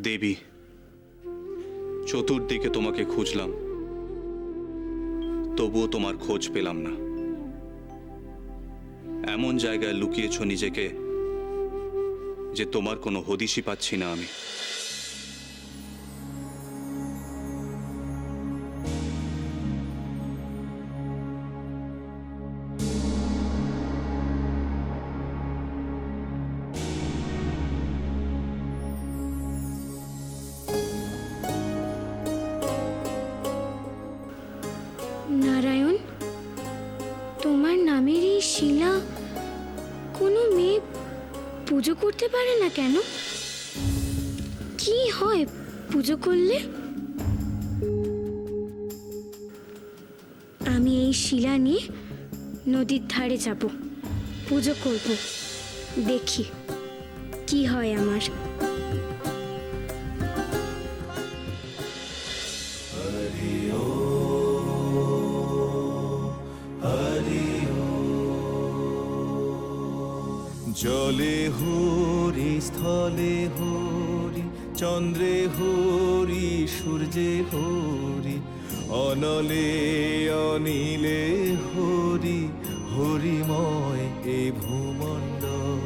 দেবী, চতুর্দিকে তোমাকে খুঁজলাম, তবুও তোমার খোঁজ পেলাম না। এমন জায়গায় লুকিয়েছ নিজেকে যে তোমার কোনো হদিশই পাচ্ছি না আমি। নারায়ণ, তোমার নামের এই শিলা কোনো মেয়ে পুজো করতে পারে না কেন? কি হয় পুজো করলে? আমি এই শিলা নিয়ে নদীর ধারে যাব, পুজো করব, দেখি কি হয় আমার। জলে হরি, স্থলে হরি, চন্দ্রে হরি, সূর্যে হরি, অনলে অনিলে হরি, হরিময় এ ভূমণ্ডল।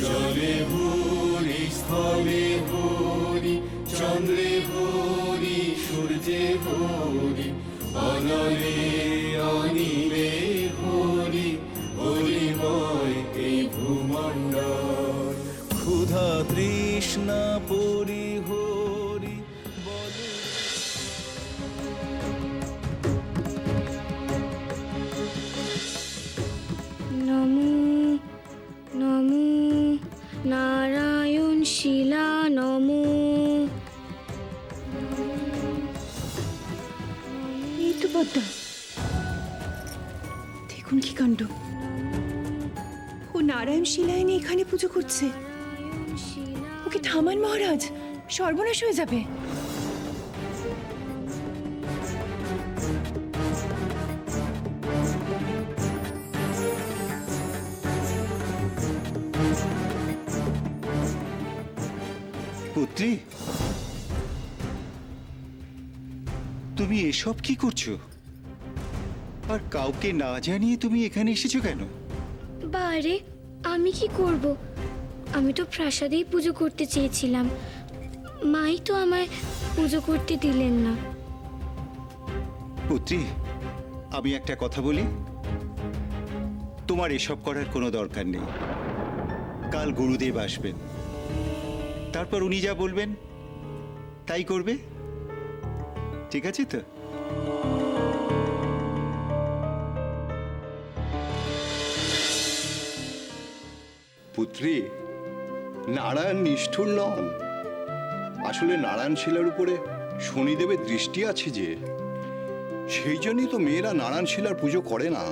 জলে হরি, স্থলে হরি, চন্দ্রে হরি, সূর্যে হরি, অনলে অনিলে হরি, হরিময় এই ভূমণ্ডল। ক্ষুধা তৃষ্ণা পরিহরি বলে। নমো নমো নারায়ণ শিলা নমো। এই তো পদ্মা, দেখুন কি কাণ্ড! ও নারায়ণ শিলায় নিয়ে এখানে পুজো করছে। ওকে থামান মহারাজ, সর্বনাশ হয়ে যাবে। পুত্রী, তুমি এসব কি করছো? আর কাউকে না জানিয়ে তুমি এখানে এসেছো কেন? বারে, আমি কি করব? আমি তো প্রাসাদেই পুজো করতে চেয়েছিলাম, মাই তো আমায় পুজো করতে দিলেন না। পুত্রী, আমি একটা কথা বলি, তোমার এসব করার কোনো দরকার নেই। কাল গুরুদেব আসবেন, তারপর উনি যা বলবেন তাই করবে। ঠিক আছে তো? পুত্রী, নারায়ণ নিষ্ঠুর নন। আসলে নারায়ণ শিলার উপরে শনিদেবের দৃষ্টি আছে যে, সেই জন্যই তো মেয়েরা নারায়ণ শিলার পুজো করে না,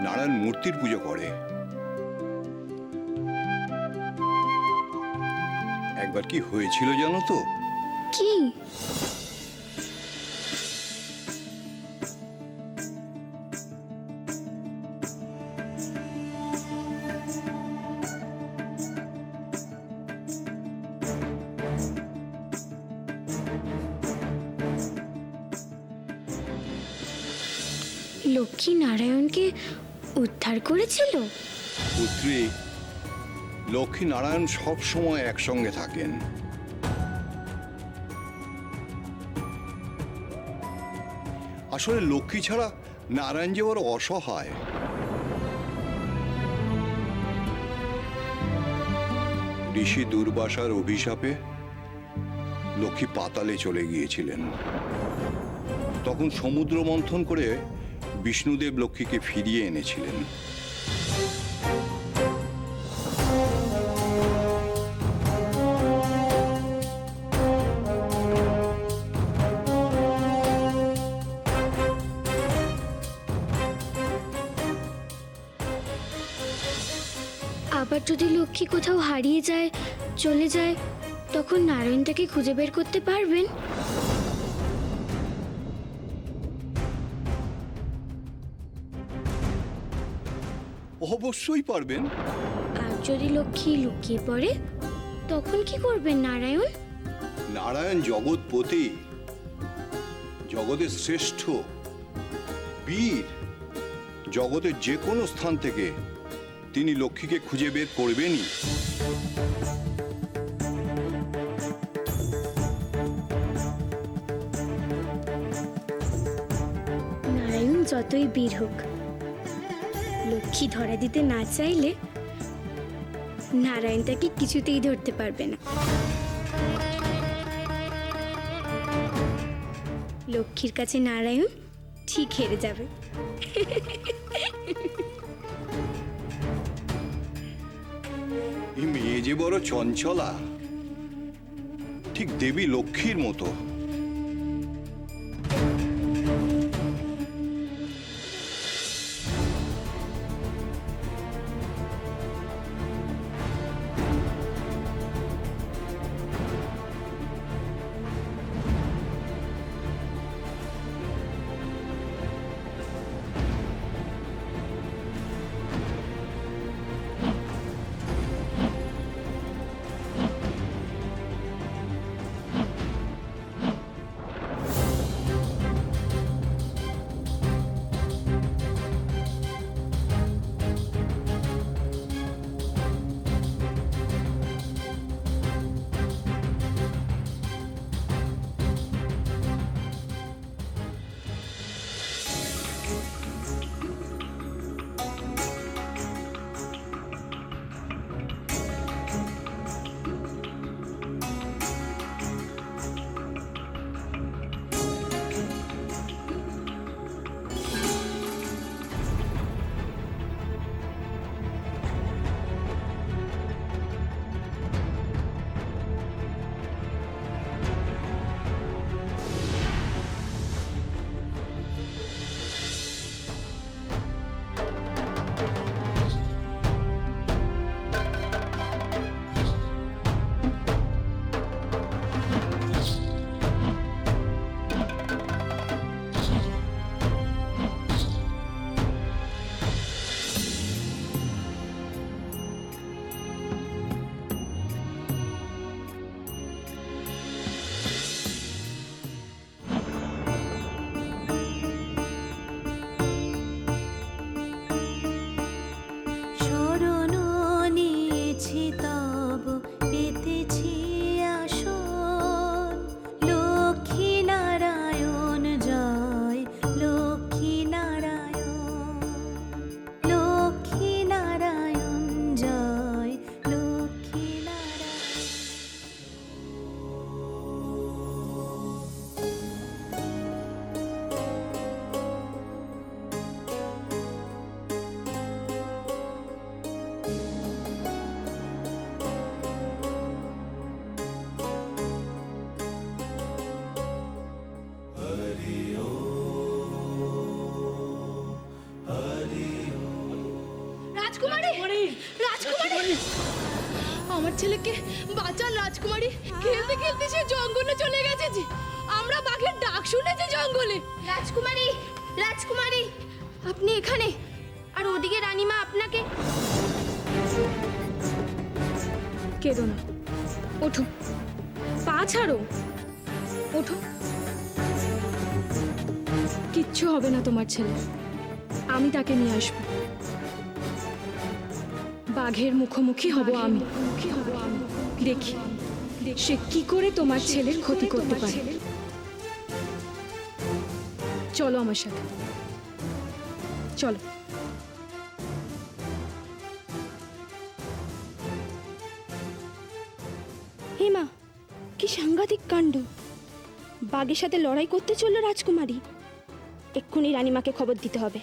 নারায়ণ মূর্তির পুজো করে। একবার কি হয়েছিল জানো তো? কি? লক্ষ্মী নারায়ণকে উদ্ধার করেছিল? পুত্রী, লক্ষ্মী নারায়ণ সব সময় একসঙ্গে থাকেন। আসলে লক্ষ্মী ছাড়া নারায়ণ যে বড় অসহায়। ঋষি দুর্বাসার অভিশাপে লক্ষ্মী পাতালে চলে গিয়েছিলেন। তখন সমুদ্র মন্থন করে বিষ্ণুদেব লক্ষ্মীকে ফিরিয়ে এনেছিলেন। আবার যদি লক্ষ্মী কোথাও হারিয়ে যায়, চলে যায়, তখন নারায়ণ তাকে খুঁজে বের করতে পারবেন? অবশ্যই পারবেন। আর যদি লক্ষ্মী লুকিয়ে পড়ে, তখন কি করবেন নারায়ণ? নারায়ণ জগৎপতি, জগতের শ্রেষ্ঠ বীর। জগতের যে কোনো স্থান থেকে তিনি লক্ষ্মীকে খুঁজে বের করবেনই। নারায়ণ যতই বীর হোক, লক্ষ্মী ধরা দিতে না চাইলে নারায়ণ তাকে কিছুতেই ধরতে পারবে না। লক্ষ্মীর কাছে নারায়ণ ঠিক হেরে যাবে। এই মেয়ে যে বড় চঞ্চলা, ঠিক দেবী লক্ষ্মীর মতো। রাজকুমারী, রাজকুমারী, আমার ছেলেকে বাঁচান রাজকুমারী। খেলতে খেলতে সে জঙ্গলে চলে গেছে যে, আমরা বাঘের ডাক শুনেছি জঙ্গলে। রাজকুমারী, রাজকুমারী, আপনি এখানে, আর ওদিকে রানীমা আপনাকে। কেঁদো না, ওঠো, পা ছাড়ো, ওঠো। কিচ্ছু হবে না তোমার ছেলে, আমি তাকে নিয়ে আসবো। বাঘের মুখোমুখি হব আমি, দেখি সে কি করে তোমার ছেলের ক্ষতি করতে পারে। চলো আমার সাথে, চলো। হে মা, কি সাংঘাতিক কাণ্ড! বাঘের সাথে লড়াই করতে চলল রাজকুমারী। এক্ষুনি রানীমাকে খবর দিতে হবে।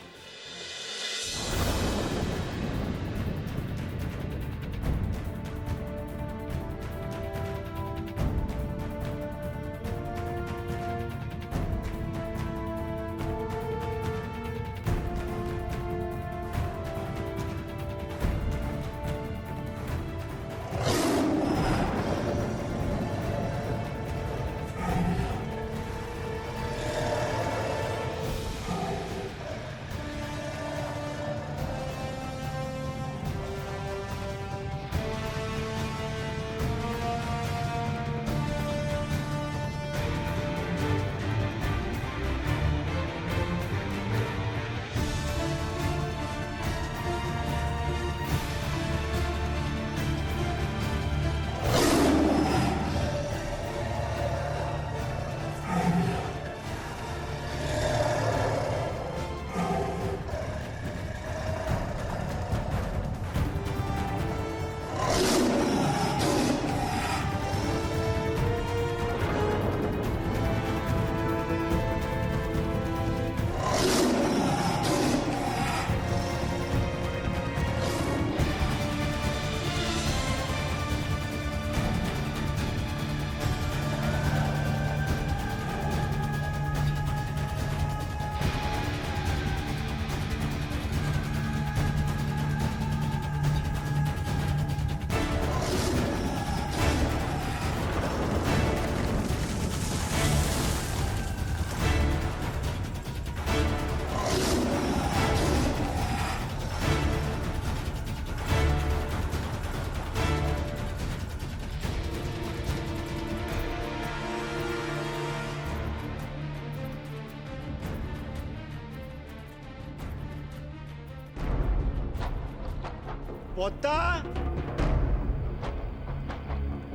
পদ্মা,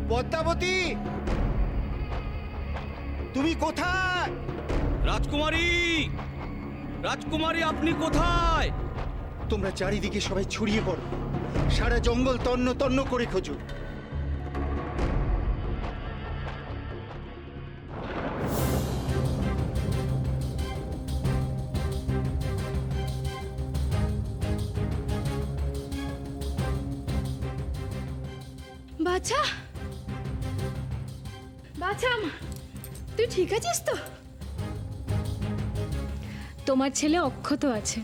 পদ্মাবতী, তুমি কোথায়? রাজকুমারী, রাজকুমারী আপনি কোথায়? তোমরা চারিদিকে সবাই ছড়িয়ে পড়ো, সারা জঙ্গল তন্ন তন্ন করে খোঁজো। বাছা, বাছা আমার, তুই ঠিক আছিস তো? তোমার ছেলে অক্ষত আছে।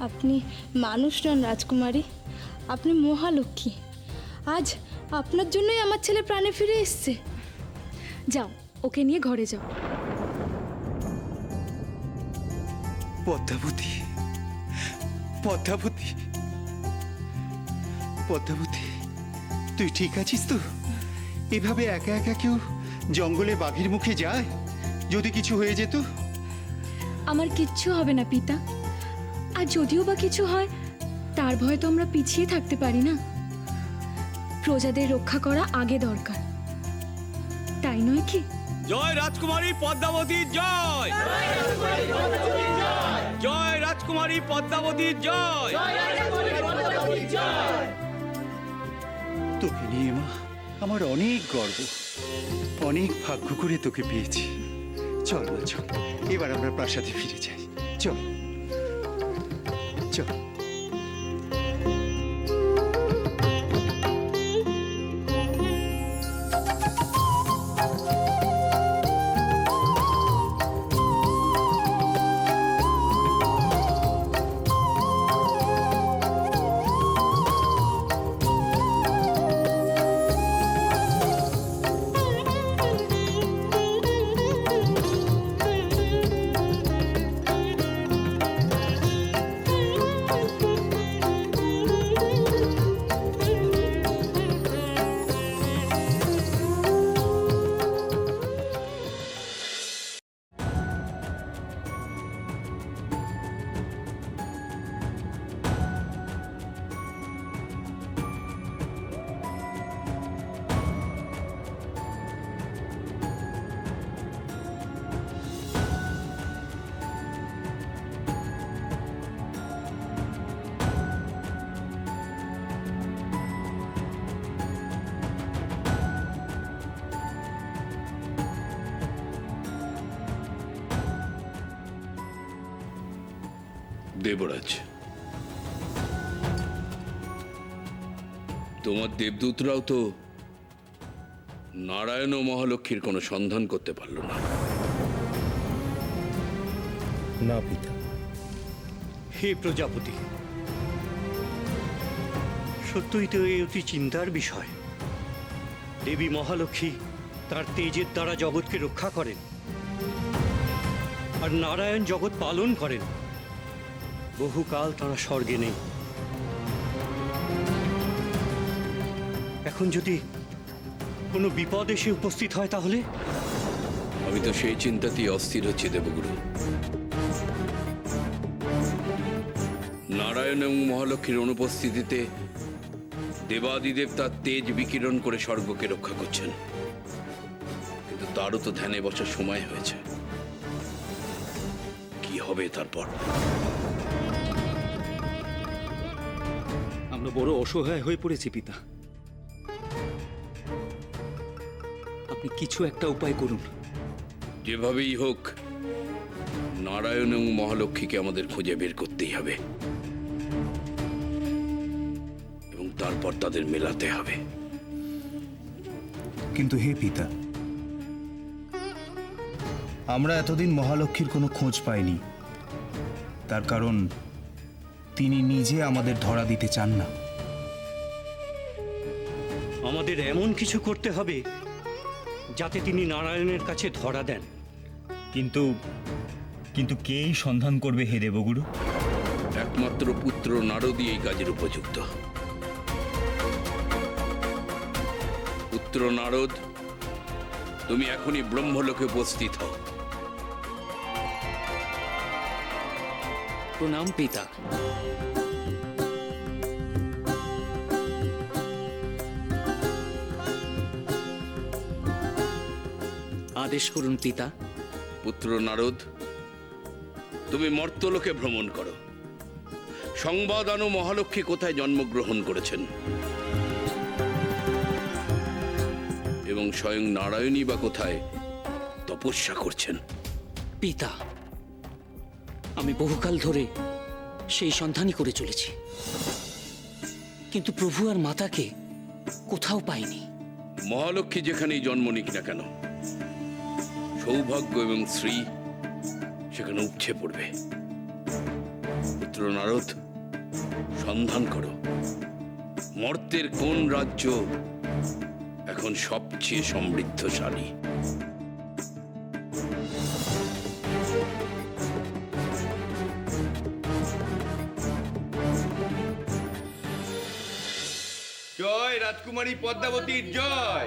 আপনি মানুষ নন রাজকুমারী, আপনি মহালক্ষ্মী। আজ আপনার জন্যই আমার ছেলে প্রাণে ফিরে এসছে। যাও, ওকে নিয়ে ঘরে যাও। পদ্মাবতী, পদ্মাবতী, পদ্মাবতী, তুই ঠিক আছিস তো? এভাবে একা একা কেউ জঙ্গলে বাঘের মুখে যায়? যদি কিছু হয়ে যেত? আমার কিচ্ছু হবে না পিতা। আর যদিও বা কিছু হয়, তার ভয়ে তো আমরা পিছিয়ে থাকতে পারি না। প্রজাদের রক্ষা করা আগে দরকার, তাই নয় কি? জয় রাজকুমারী পদ্মাবতী জয়! জয় রাজকুমারী পদ্মাবতী জয়! তোকে নিয়ে মা আমার অনেক গর্ব, অনেক ভাগ্য করে তোকে পেয়েছি। চল মা চল, এবার আমরা প্রাসাদে ফিরে যাই। চল চল। দেবরাজ, তোমার দেবদূতরাও তো নারায়ণ ও মহালক্ষ্মীর কোনো সন্ধান করতে পারল না। না পিতা। হে প্রজাপতি, সত্যই তো এই অতি চিন্তার বিষয়। দেবী মহালক্ষ্মী তার তেজের দ্বারা জগৎকে রক্ষা করেন, আর নারায়ণ জগৎ পালন করেন। বহুকাল তাঁরা স্বর্গে নেই। এখন যদি কোনো বিপদ এসে উপস্থিত হয় তাহলে? আমি তো সেই চিন্তাতেই অস্থির হচ্ছি দেবগুরু। নারায়ণ এবং মহালক্ষ্মীর অনুপস্থিতিতে দেবাদিদেব তার তেজ বিকিরণ করে স্বর্গকে রক্ষা করছেন, কিন্তু তারও তো ধ্যানে বসার সময় হয়েছে। কি হবে তারপর? আমরা বড় অসহায় হয়ে পড়েছি পিতা। আপনি কিছু একটা উপায় করুন। যেভাবেই হোক নারায়ণ এবং মহালক্ষ্মীকে আমাদের খুঁজে বের করতেই হবে, এবং তারপর তাদের মেলাতে হবে। কিন্তু হে পিতা, আমরা এতদিন মহালক্ষ্মীর কোনো খোঁজ পাইনি। তার কারণ তিনি নিজে আমাদের ধরা দিতে চান না। আমাদের এমন কিছু করতে হবে যাতে তিনি নারায়ণের কাছে ধরা দেন। কিন্তু কেই সন্ধান করবে হে দেবগুরু? একমাত্র পুত্র নারদই এই কাজের উপযুক্ত। পুত্র নারদ, তুমি এখনই ব্রহ্মলোকে উপস্থিত হও। প্রণাম পিতা। আদেশ করুন পিতা। পুত্র নারদ, তুমি মর্তলোকে ভ্রমণ করো। সংবাদ আনো মহালক্ষ্মী কোথায় জন্মগ্রহণ করেছেন, এবং স্বয়ং নারায়ণী বা কোথায় তপস্যা করছেন। পিতা, আমি বহুকাল ধরে সেই সন্ধানই করে চলেছি, কিন্তু প্রভু আর মাতাকে কোথাও পাইনি। মহালক্ষ্মী যেখানেই জন্ম নিক না কেন, সৌভাগ্য এবং শ্রী সেখানে উপচে পড়বে। পুত্র নারদ, সন্ধান করো মর্তের কোন রাজ্য এখন সবচেয়ে সমৃদ্ধশালী। জয় রাজকুমারী পদ্মাবতীর জয়,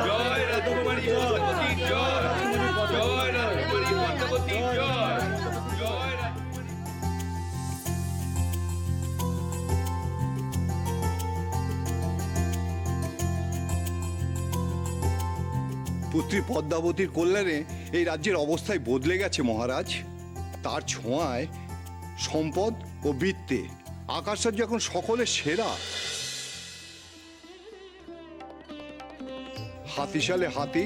জয় রাজকুমারী পদ্মাবতীর জয়, জয় রাজকুমারী পদ্মাবতীর জয়, জয় পুত্রী পদ্মাবতীর কল্যাণে এই রাজ্যের অবস্থায় বদলে গেছে মহারাজ। তার ছোঁয়ায় সম্পদ ও বৃত্তে আকাশরাজ্য এখন সকলের সেরা। হাতিশালে হাতি,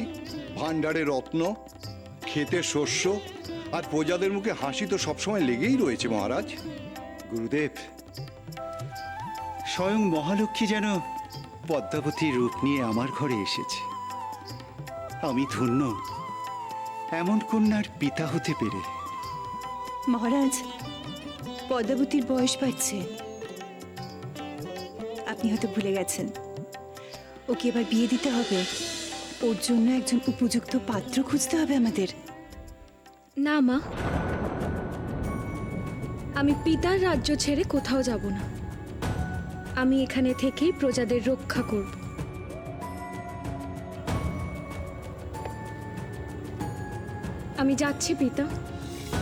ভাণ্ডারে রত্ন, ক্ষেতে শস্য আর প্রজাদের মুখে হাসি তো সবসময় লেগেই রয়েছে মহারাজ। গুরুদেব, স্বয়ং মহালক্ষ্মী যেন পদ্মাবতীর রূপ নিয়ে আমার ঘরে এসেছে। আমি ধন্য এমন কন্যার পিতা হতে পেরে। মহারাজ, পদ্মাবতীর বয়স বাড়ছে। আপনি হয়তো ভুলে গেছেন, ওকে এবার বিয়ে দিতে হবে। ওর জন্য একজন উপযুক্ত পাত্র খুঁজতে হবে আমাদের। না মা, আমি পিতার রাজ্য ছেড়ে কোথাও যাব না। আমি এখানে থেকেই প্রজাদের রক্ষা করব। আমি যাচ্ছি পিতা।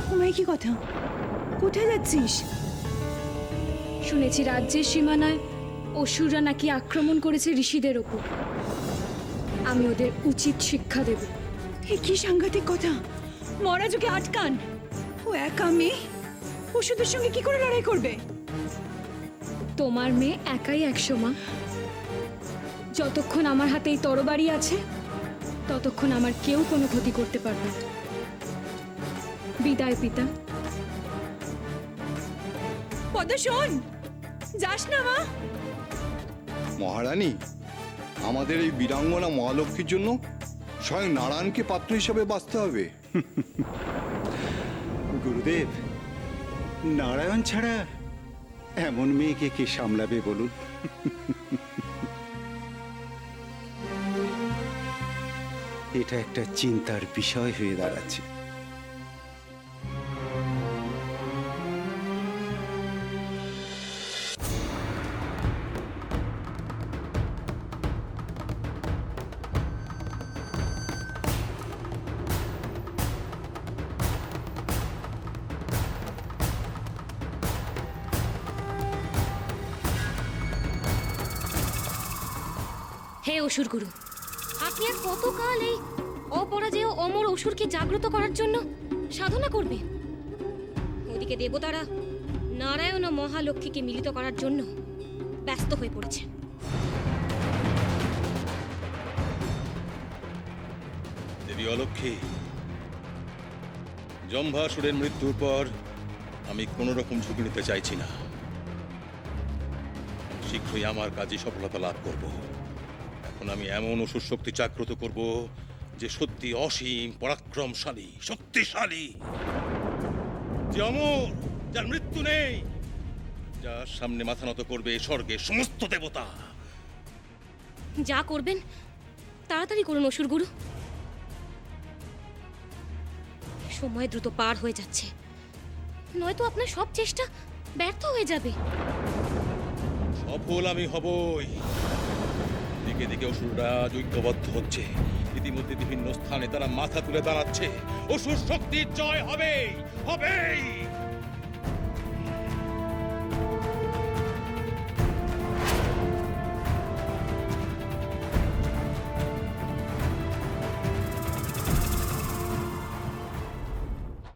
তোমায় কি কথা? কোথায় যাচ্ছিস? শুনেছি রাজ্যের সীমানায় অসুররা নাকি আক্রমণ করেছে ঋষিদের ওপর। আমি ওদের উচিত শিক্ষা দেব। এ কি সাংঘাতিক কথা! মহারাজ ওকে আটকান। ও একা মেয়ে, পশুদের সঙ্গে কি করে লড়াই করবে? তোমার মেয়ে একাই 100 মা। যতক্ষণ আমার হাতে এই তরবারি আছে, ততক্ষণ আমার কেউ কোনো ক্ষতি করতে পারবে না। বিদায় পিতা। পদ্মা শোন, যাস না মা। মহারানী, আমাদের এই বীরাঙ্গনা মহালক্ষ্মীর জন্য স্বয়ং নারায়ণকে পাত্র হিসাবে বাঁচতে হবে। গুরুদেব, নারায়ণ ছাড়া এমন মেয়েকে কে সামলাবে বলুন? এটা একটা চিন্তার বিষয় হয়ে দাঁড়াচ্ছে। হে অসুর গুরু, আপনি আর কতকাল এই অপরাজেয় অমর অসুরকে জাগ্রত করার জন্য সাধনা করবে? ওদিকে দেবতারা নারায়ণ ও মহালক্ষ্মীকে মিলিত করার জন্য ব্যস্ত হয়ে পড়েছে। দেবী অলক্ষ্মী, জম্ভাসুরের মৃত্যুর পর আমি কোনো রকম ঝুঁকি নিতে চাইছি না। শীঘ্রই আমার কাজে সফলতা লাভ করব। এখন আমি এমন অসুর শক্তি জাগ্রত করব যে সত্যি অসীম, পরাক্রমশালী, শক্তিশালী, যে অমর, যার মৃত্যু নেই, যার সামনে মাথা নত করবে স্বর্গের সমস্ত দেবতা। যা করবেন তাড়াতাড়ি করুন অসুর গুরু। সময় দ্রুত পার হয়ে যাচ্ছে, নয়তো আপনার সব চেষ্টা ব্যর্থ হয়ে যাবে। সফল আমি হবই। দিকে দিকে অসুররা ঐক্যবদ্ধ হচ্ছে। ইতিমধ্যে বিভিন্ন স্থানে তারা মাথা তুলে দাঁড়াচ্ছে। অসুর শক্তির জয় হবেই, হবেই।